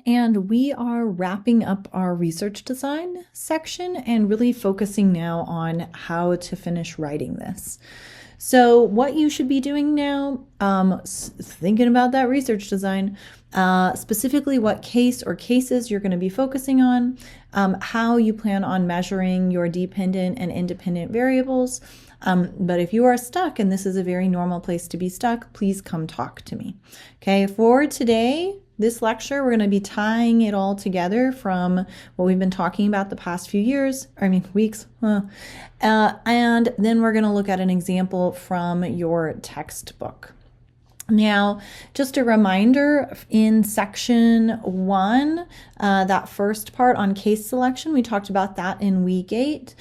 And we are wrapping up our research design section and really focusing now on how to finish writing this. So what you should be doing now, thinking about that research design, specifically what case or cases you're going to be focusing on, how you plan on measuring your dependent and independent variables. But if you are stuck, and this is a very normal place to be stuck, please come talk to me. Okay, for today, this lecture, we're going to be tying it all together from what we've been talking about the past few weeks. And then we're going to look at an example from your textbook. Now, just a reminder, in section 1, that first part on case selection, we talked about that in week 8.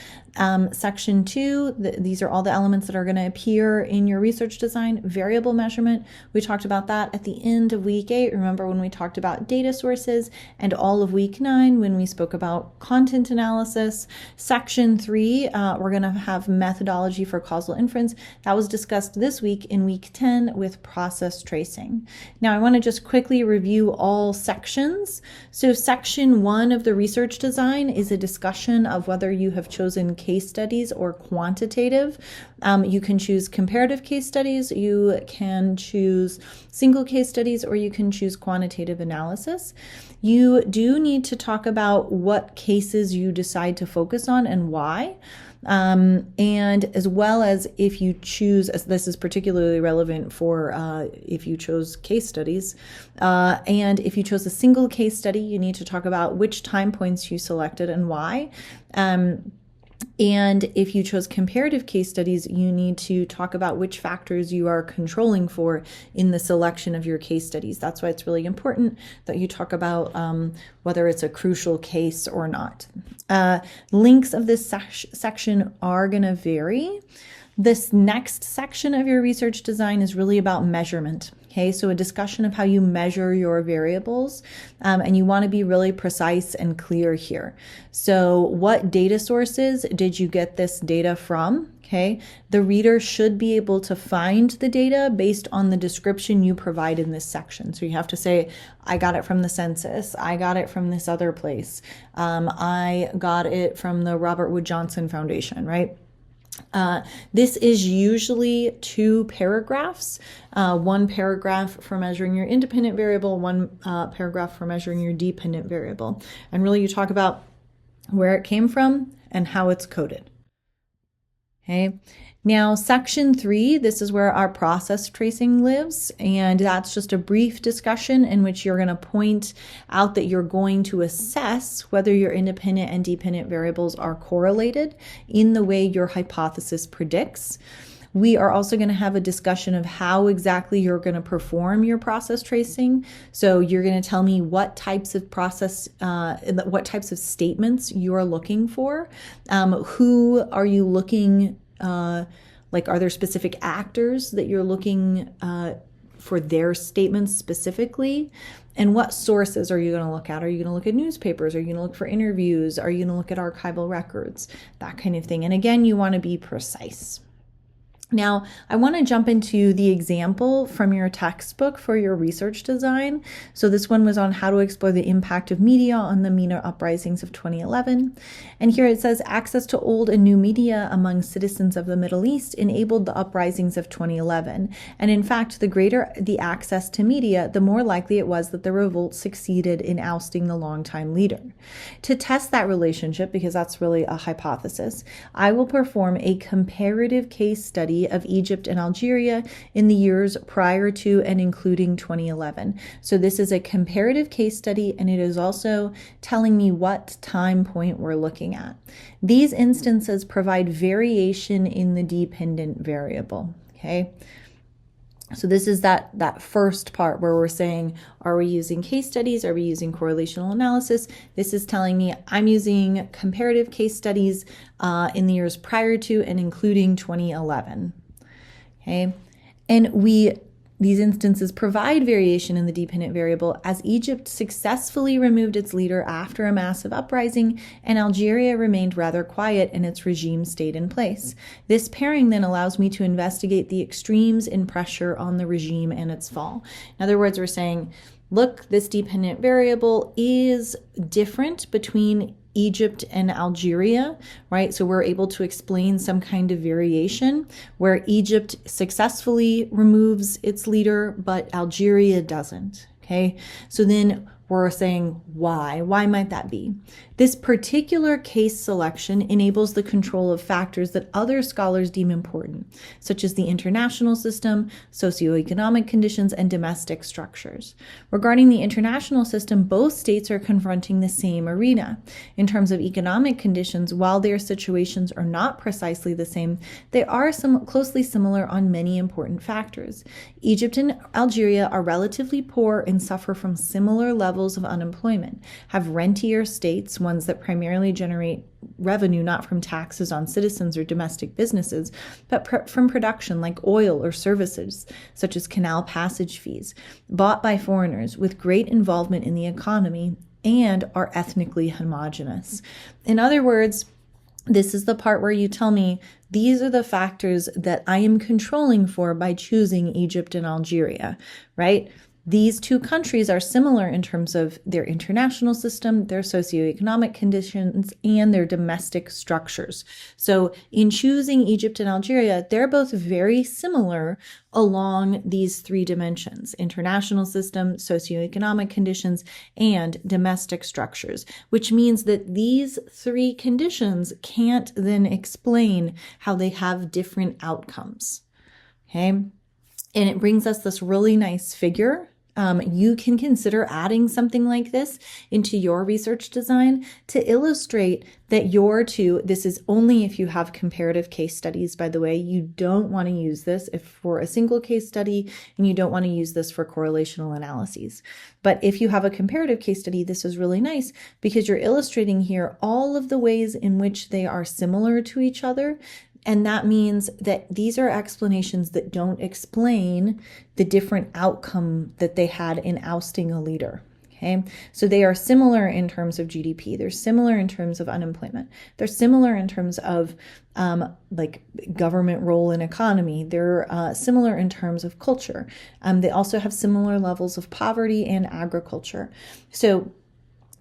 Section 2, these are all the elements that are going to appear in your research design. Variable measurement, we talked about that at the end of week 8. Remember when we talked about data sources, and all of week 9 when we spoke about content analysis. Section 3, we're going to have methodology for causal inference. That was discussed this week in week 10 with process tracing. Now I want to just quickly review all sections. So section 1 of the research design is a discussion of whether you have chosen case studies or quantitative. You can choose comparative case studies, you can choose single case studies, or you can choose quantitative analysis. You do need to talk about what cases you decide to focus on and why. And as well as if you choose, as this is particularly relevant for if you chose case studies, and if you chose a single case study, you need to talk about which time points you selected and why. And if you chose comparative case studies, you need to talk about which factors you are controlling for in the selection of your case studies. That's why it's really important that you talk about whether it's a crucial case or not. Links of this section are going to vary. This next section of your research design is really about measurement. Okay, so a discussion of how you measure your variables, and you want to be really precise and clear here. So what data sources did you get this data from? Okay, the reader should be able to find the data based on the description you provide in this section. So you have to say, I got it from the census, I got it from this other place, I got it from the Robert Wood Johnson Foundation, right? This is usually 2 paragraphs, 1 paragraph for measuring your independent variable, 1 paragraph for measuring your dependent variable. And really you talk about where it came from and how it's coded. Okay. Now, section 3, this is where our process tracing lives, and that's just a brief discussion in which you're going to point out that you're going to assess whether your independent and dependent variables are correlated in the way your hypothesis predicts. We are also going to have a discussion of how exactly you're going to perform your process tracing. So you're going to tell me what types of what types of statements you are looking for. Who are you looking like, are there specific actors that you're looking for their statements specifically? And what sources are you going to look at? Are you going to look at newspapers? Are you going to look for interviews? Are you going to look at archival records? That kind of thing. And again, you want to be precise. Now, I want to jump into the example from your textbook for your research design. So this one was on how to explore the impact of media on the MENA uprisings of 2011. And here it says, access to old and new media among citizens of the Middle East enabled the uprisings of 2011. And in fact, the greater the access to media, the more likely it was that the revolt succeeded in ousting the longtime leader. To test that relationship, because that's really a hypothesis, I will perform a comparative case study of Egypt and Algeria in the years prior to and including 2011. So this is a comparative case study, and it is also telling me what time point we're looking at. These instances provide variation in the dependent variable. Okay. So this is that first part where we're saying, are we using case studies? Are we using correlational analysis? This is telling me I'm using comparative case studies in the years prior to and including 2011. Okay, and these instances provide variation in the dependent variable as Egypt successfully removed its leader after a massive uprising and Algeria remained rather quiet and its regime stayed in place. This pairing then allows me to investigate the extremes in pressure on the regime and its fall. In other words, we're saying look, this dependent variable is different between Egypt and Algeria, right? So we're able to explain some kind of variation where Egypt successfully removes its leader, but Algeria doesn't, okay? So then we're saying why? Why might that be? This particular case selection enables the control of factors that other scholars deem important, such as the international system, socioeconomic conditions, and domestic structures. Regarding the international system, both states are confronting the same arena. In terms of economic conditions, while their situations are not precisely the same, they are closely similar on many important factors. Egypt and Algeria are relatively poor and suffer from similar levels of unemployment, have rentier states, ones that primarily generate revenue not from taxes on citizens or domestic businesses, but from production like oil or services, such as canal passage fees, bought by foreigners with great involvement in the economy, and are ethnically homogenous. In other words, this is the part where you tell me these are the factors that I am controlling for by choosing Egypt and Algeria, right? These two countries are similar in terms of their international system, their socioeconomic conditions, and their domestic structures. So in choosing Egypt and Algeria, they're both very similar along these three dimensions: international system, socioeconomic conditions, and domestic structures, which means that these three conditions can't then explain how they have different outcomes. Okay? And it brings us this really nice figure. You can consider adding something like this into your research design to illustrate that this is only if you have comparative case studies, by the way. You don't want to use this if for a single case study, and you don't want to use this for correlational analyses. But if you have a comparative case study, this is really nice because you're illustrating here all of the ways in which they are similar to each other. And that means that these are explanations that don't explain the different outcome that they had in ousting a leader. Okay, so they are similar in terms of GDP. They're similar in terms of unemployment. They're similar in terms of like government role in economy. They're similar in terms of culture. They also have similar levels of poverty and agriculture. So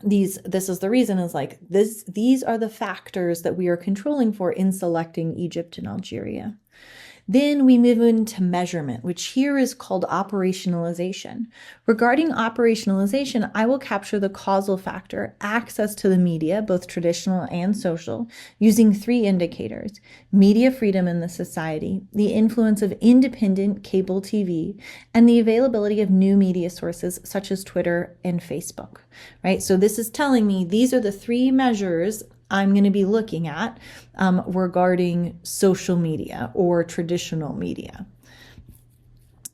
this is the reason is like this, these are the factors that we are controlling for in selecting Egypt and Algeria. Then we move into measurement, which here is called operationalization. Regarding operationalization, I will capture the causal factor, access to the media, both traditional and social, using three indicators: media freedom in the society, the influence of independent cable TV, and the availability of new media sources such as Twitter and Facebook, right? So this is telling me these are the three measures I'm going to be looking at regarding social media or traditional media.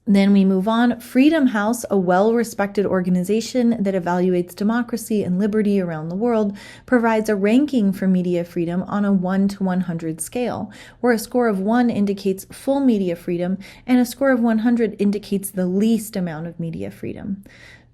Then we move on. Freedom House, a well-respected organization that evaluates democracy and liberty around the world, provides a ranking for media freedom on a 1 to 100 scale, where a score of 1 indicates full media freedom and a score of 100 indicates the least amount of media freedom.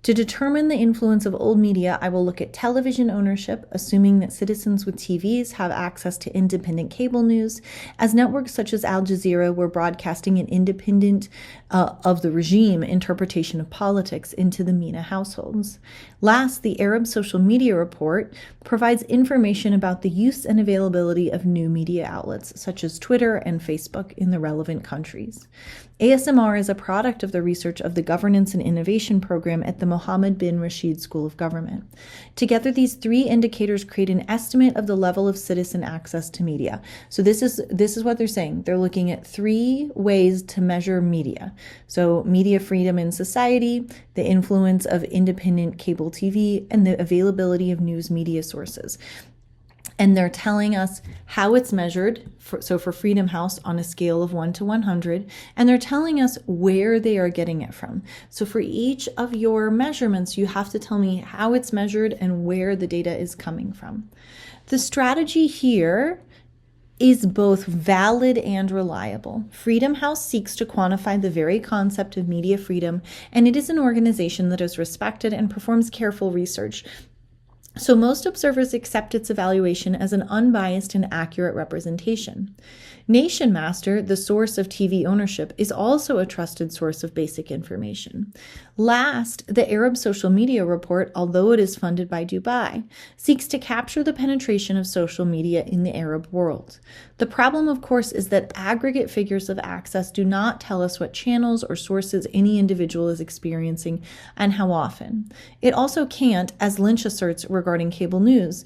To determine the influence of old media, I will look at television ownership, assuming that citizens with TVs have access to independent cable news, as networks such as Al Jazeera were broadcasting an independent of the regime interpretation of politics into the MENA households. Last, the Arab Social Media Report provides information about the use and availability of new media outlets, such as Twitter and Facebook, in the relevant countries. ASMR is a product of the research of the Governance and Innovation Program at the Mohammed bin Rashid School of Government. Together, these three indicators create an estimate of the level of citizen access to media. So this is what they're saying. They're looking at three ways to measure media. So media freedom in society, the influence of independent cable TV, and the availability of news media sources. And they're telling us how it's measured, for Freedom House on a scale of 1 to 100, and they're telling us where they are getting it from. So for each of your measurements, you have to tell me how it's measured and where the data is coming from. The strategy here is both valid and reliable. Freedom House seeks to quantify the very concept of media freedom, and it is an organization that is respected and performs careful research. So most observers accept its evaluation as an unbiased and accurate representation. Nation Master, the source of TV ownership, is also a trusted source of basic information. Last, the Arab Social Media Report, although it is funded by Dubai, seeks to capture the penetration of social media in the Arab world. The problem, of course, is that aggregate figures of access do not tell us what channels or sources any individual is experiencing and how often. It also can't, as Lynch asserts regarding cable news,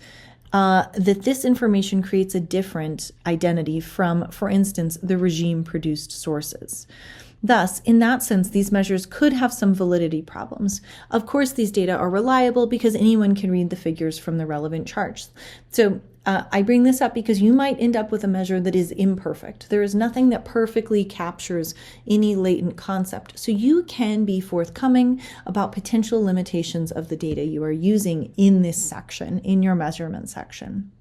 that this information creates a different identity from, for instance, the regime-produced sources. Thus, in that sense, these measures could have some validity problems. Of course, these data are reliable because anyone can read the figures from the relevant charts. So I bring this up because you might end up with a measure that is imperfect. There is nothing that perfectly captures any latent concept. So you can be forthcoming about potential limitations of the data you are using in this section, in your measurement section.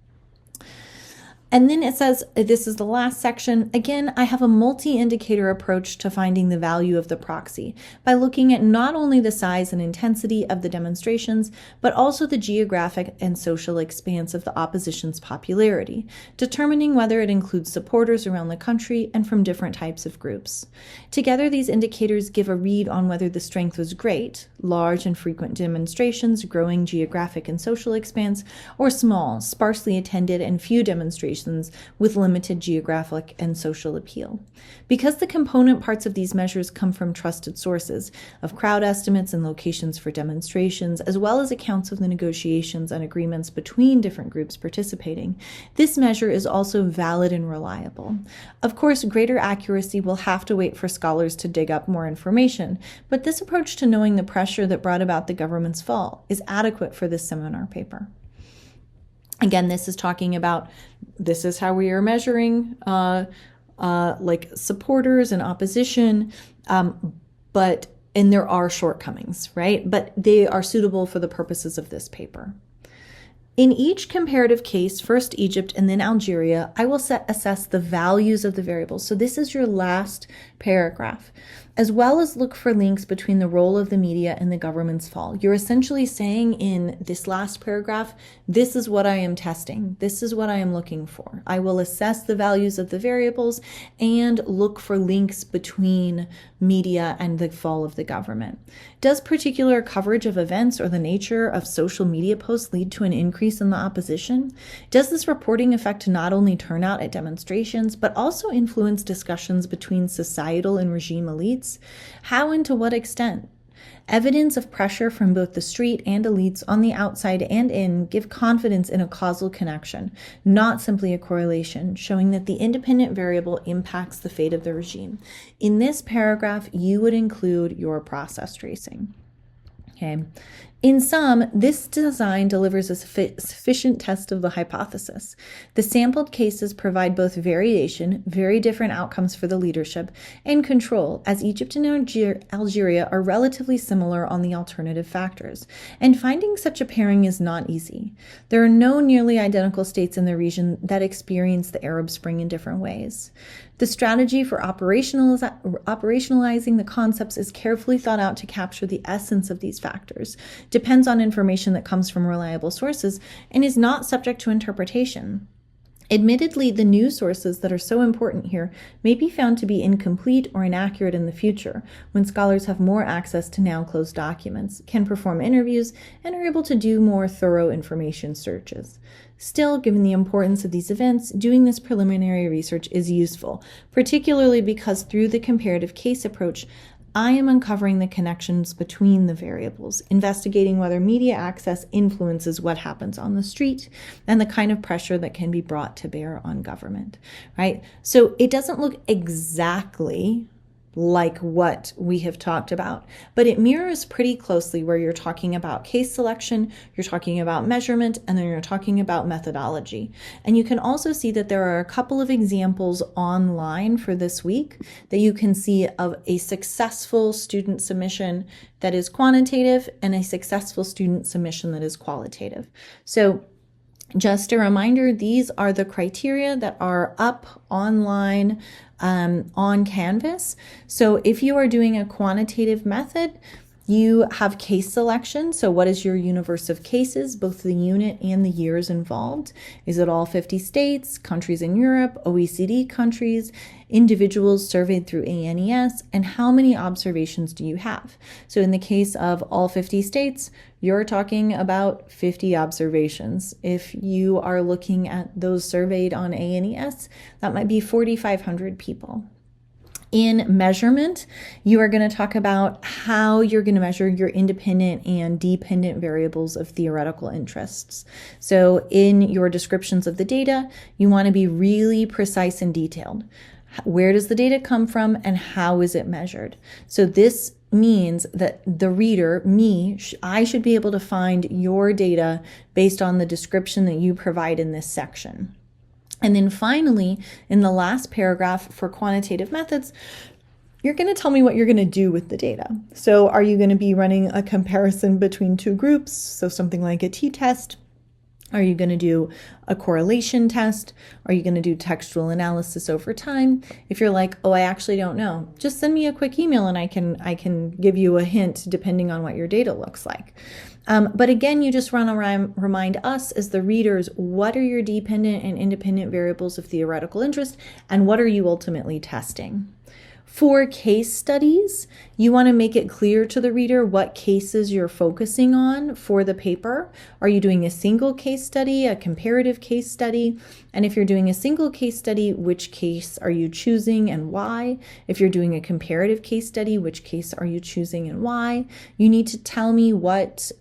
And then it says, this is the last section. Again, I have a multi-indicator approach to finding the value of the proxy by looking at not only the size and intensity of the demonstrations, but also the geographic and social expanse of the opposition's popularity, determining whether it includes supporters around the country and from different types of groups. Together, these indicators give a read on whether the strength was great, large and frequent demonstrations, growing geographic and social expanse, or small, sparsely attended and few demonstrations with limited geographic and social appeal. Because the component parts of these measures come from trusted sources of crowd estimates and locations for demonstrations, as well as accounts of the negotiations and agreements between different groups participating, this measure is also valid and reliable. Of course, greater accuracy will have to wait for scholars to dig up more information, but this approach to knowing the pressure that brought about the government's fall is adequate for this seminar paper. Again, this is talking about, this is how we are measuring like supporters and opposition, and there are shortcomings, right? But they are suitable for the purposes of this paper. In each comparative case, first Egypt and then Algeria, I will assess the values of the variables. So this is your last paragraph, as well as look for links between the role of the media and the government's fall. You're essentially saying in this last paragraph, this is what I am testing. This is what I am looking for. I will assess the values of the variables and look for links between media and the fall of the government. Does particular coverage of events or the nature of social media posts lead to an increase in the opposition? Does this reporting affect not only turnout at demonstrations, but also influence discussions between societal and regime elites? How and to what extent? Evidence of pressure from both the street and elites on the outside and in give confidence in a causal connection, not simply a correlation, showing that the independent variable impacts the fate of the regime. In this paragraph, you would include your process tracing. Okay. In sum, this design delivers a sufficient test of the hypothesis. The sampled cases provide both variation, very different outcomes for the leadership, and control, as Egypt and Algeria are relatively similar on the alternative factors. And finding such a pairing is not easy. There are no nearly identical states in the region that experience the Arab Spring in different ways. The strategy for operationalizing the concepts is carefully thought out to capture the essence of these factors, depends on information that comes from reliable sources, and is not subject to interpretation. Admittedly, the news sources that are so important here may be found to be incomplete or inaccurate in the future, when scholars have more access to now closed documents, can perform interviews, and are able to do more thorough information searches. Still, given the importance of these events, doing this preliminary research is useful, particularly because through the comparative case approach, I am uncovering the connections between the variables, investigating whether media access influences what happens on the street and the kind of pressure that can be brought to bear on government, right? So it doesn't look exactly like what we have talked about, but it mirrors pretty closely where you're talking about case selection, you're talking about measurement, and then you're talking about methodology. And you can also see that there are a couple of examples online for this week that you can see of a successful student submission that is quantitative and a successful student submission that is qualitative. So just a reminder, these are the criteria that are up online on Canvas. So if you are doing a quantitative method, You have case selection. So what is your universe of cases, both the unit and the years involved? Is it all 50 states, countries in Europe, OECD countries, individuals surveyed through ANES, and how many observations do you have? So in the case of all 50 states, you're talking about 50 observations. If you are looking at those surveyed on ANES, that might be 4,500 people. In measurement, you are going to talk about how you're going to measure your independent and dependent variables of theoretical interests. So in your descriptions of the data, you want to be really precise and detailed. Where does the data come from and how is it measured? So this means that the reader, I should be able to find your data based on the description that you provide in this section. And then finally, in the last paragraph for quantitative methods, you're going to tell me what you're going to do with the data. So are you going to be running a comparison between two groups? So something like a t-test. Are you going to do a correlation test? Are you going to do textual analysis over time? If you're like, oh, I actually don't know, just send me a quick email and I can give you a hint depending on what your data looks like. But again, you just want to remind us as the readers, what are your dependent and independent variables of theoretical interest, and what are you ultimately testing? For case studies, you want to make it clear to the reader what cases you're focusing on for the paper. Are you doing a single case study, a comparative case study? And if you're doing a single case study, which case are you choosing and why? If you're doing a comparative case study, which case are you choosing and why? You need to tell me what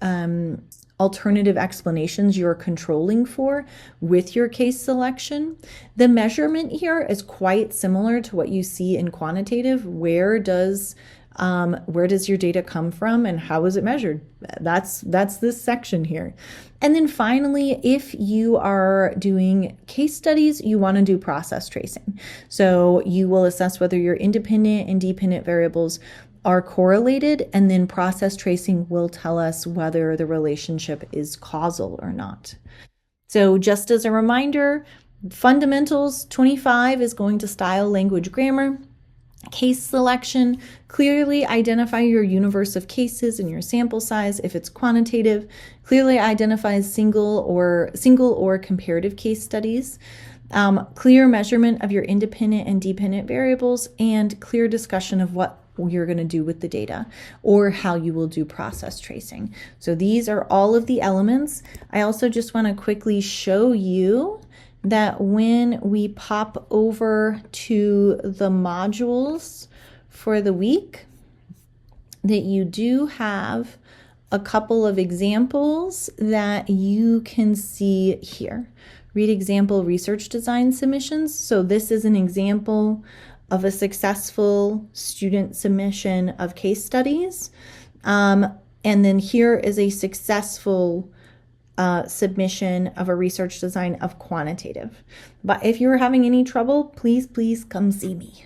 alternative explanations you're controlling for with your case selection. The measurement here is quite similar to what you see in quantitative. Where does your data come from and how is it measured? That's this section here. And then finally, if you are doing case studies, you want to do process tracing. So you will assess whether your independent and dependent variables are correlated, and then process tracing will tell us whether the relationship is causal or not. So just as a reminder, fundamentals 25 is going to style, language, grammar. Case selection, clearly identify your universe of cases and your sample size. If it's quantitative, clearly identifies single or comparative case studies. Clear measurement of your independent and dependent variables, and clear discussion of what you're going to do with the data or how you will do process tracing. So these are all of the elements. I also just want to quickly show you that when we pop over to the modules for the week, that you do have a couple of examples that you can see here. Read example research design submissions. So this is an example of a successful student submission of case studies. And then here is a successful submission of a research design of quantitative. But if you're having any trouble, please come see me.